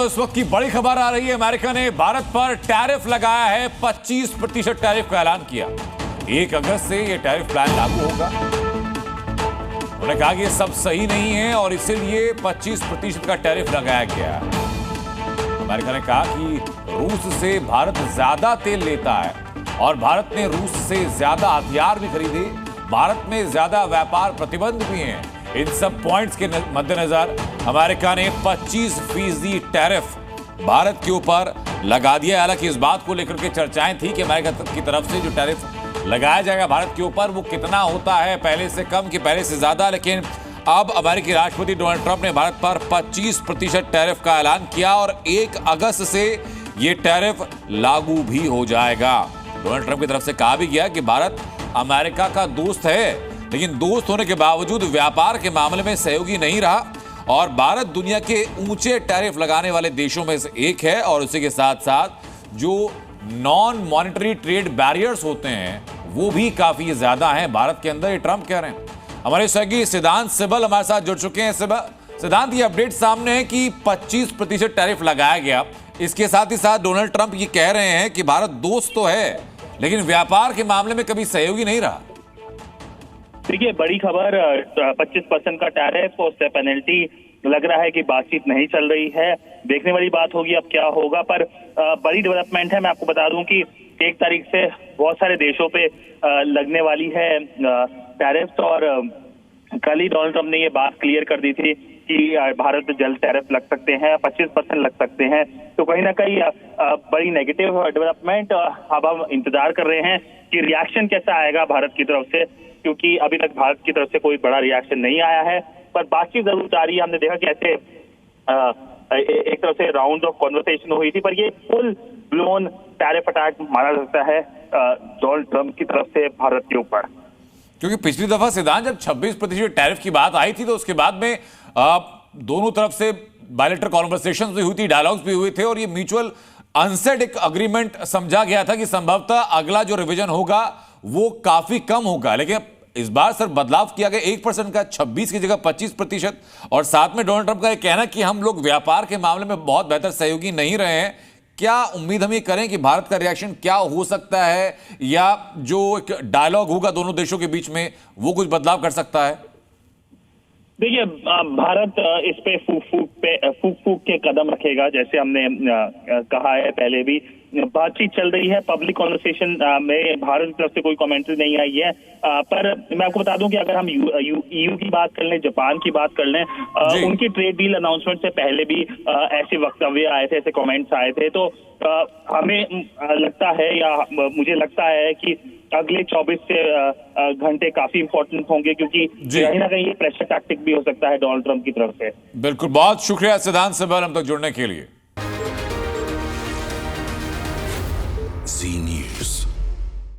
तो इस वक्त की बड़ी खबर आ रही है। अमेरिका ने भारत पर टैरिफ लगाया है। 25% टैरिफ का ऐलान किया। 1 अगस्त से यह टैरिफ प्लान लागू होगा। उन्होंने कहा कि यह सब सही नहीं है और इसीलिए 25% का टैरिफ लगाया गया है। अमेरिका ने कहा कि रूस से भारत ज्यादा तेल लेता है और भारत ने रूस से ज्यादा हथियार भी खरीदे। भारत में ज्यादा व्यापार प्रतिबंध भी हैं। इन सब पॉइंट्स के मद्देनजर अमेरिका ने 25% टैरिफ भारत के ऊपर लगा दिया। हालांकि इस बात को लेकर के चर्चाएं थी कि अमेरिका की तरफ से जो टैरिफ लगाया जाएगा भारत के ऊपर वो कितना होता है, पहले से कम कि पहले से ज्यादा। लेकिन अब अमेरिकी राष्ट्रपति डोनाल्ड ट्रंप ने भारत पर 25% टैरिफ का ऐलान किया और 1 अगस्त से ये टैरिफ लागू भी हो जाएगा। डोनाल्ड ट्रंप की तरफ से कहा भी गया कि भारत अमेरिका का दोस्त है, लेकिन दोस्त होने के बावजूद व्यापार के मामले में सहयोगी नहीं रहा और भारत दुनिया के ऊंचे टैरिफ लगाने वाले देशों में से एक है। और उसी के साथ साथ जो नॉन मॉनेटरी ट्रेड बैरियर्स होते हैं वो भी काफी ज्यादा हैं भारत के अंदर, ये ट्रंप कह रहे हैं। हमारे सहयोगी सिद्धांत सिबल हमारे साथ जुड़ चुके हैं। सिद्धांत, ये अपडेट सामने है कि 25% टैरिफ लगाया गया। इसके साथ ही साथ डोनाल्ड ट्रंप ये कह रहे हैं कि भारत दोस्त तो है लेकिन व्यापार के मामले में कभी सहयोगी नहीं रहा। देखिए, बड़ी खबर 25% का टैरिफ और उससे पेनल्टी। लग रहा है कि बातचीत नहीं चल रही है। देखने वाली बात होगी अब क्या होगा, पर बड़ी डेवलपमेंट है। मैं आपको बता दूं कि 1 तारीख से बहुत सारे देशों पे लगने वाली है टैरिफ। और कल ही डोनाल्ड ट्रंप ने ये बात क्लियर कर दी थी कि भारत पे जल्द टैरिफ लग सकते हैं, 25% लग सकते हैं। तो कहीं ना कहीं बड़ी नेगेटिव डेवलपमेंट। अब हम इंतजार कर रहे हैं कि रिएक्शन कैसा आएगा भारत की तरफ से, क्योंकि अभी तक भारत की तरफ से कोई बड़ा रिएक्शन नहीं आया है। पर बातचीत जरूर जारी है। हमने देखा कि ऐसे एक तरफ से राउंड ऑफ कॉन्वर्सेशन हुई थी, पर ये फुल ब्लोन टैरिफ अटैक माना जाता है डोनाल्ड ट्रंप की तरफ से भारत के ऊपर। क्योंकि पिछली दफा सिद्धांत जब 26% टैरिफ की बात आई थी तो उसके बाद में दोनों तरफ से बायलैटरल कॉन्वर्सेशंस भी हुई थी, डायलॉग्स भी हुए थे और ये म्यूचुअल अनसेड एक अग्रीमेंट समझा गया था कि संभवतः अगला जो रिवीजन होगा वो काफी कम होगा। लेकिन इस बार सर बदलाव किया गया 1% का, 26 की जगह 25%। और साथ में डोनाल्ड ट्रंप का यह कहना कि हम लोग व्यापार के मामले में बहुत बेहतर सहयोगी नहीं रहे हैं। क्या उम्मीद हम ये करें कि भारत का रिएक्शन क्या हो सकता है, या जो एक डायलॉग होगा दोनों देशों के बीच में वो कुछ बदलाव कर सकता है? देखिए, भारत इस पे फूक के कदम रखेगा। जैसे हमने कहा है पहले भी, बातचीत चल रही है। पब्लिक कॉन्वर्सेशन में भारत की तरफ से कोई कमेंट्री नहीं आई है। पर मैं आपको बता दूं कि अगर हम ईयू की बात कर लें, जापान की बात कर लें, उनकी ट्रेड डील अनाउंसमेंट से पहले भी ऐसे वक्तव्य आए थे, ऐसे कमेंट्स आए थे। तो हमें लगता है, या मुझे लगता है कि अगले 24 घंटे काफी इंपॉर्टेंट होंगे, क्योंकि कहीं ना कहीं ये प्रेशर टैक्टिक भी हो सकता है डोनाल्ड ट्रंप की तरफ से। बिल्कुल, बहुत शुक्रिया सिद्धांत सिबल हम तक जुड़ने के लिए। Zee News.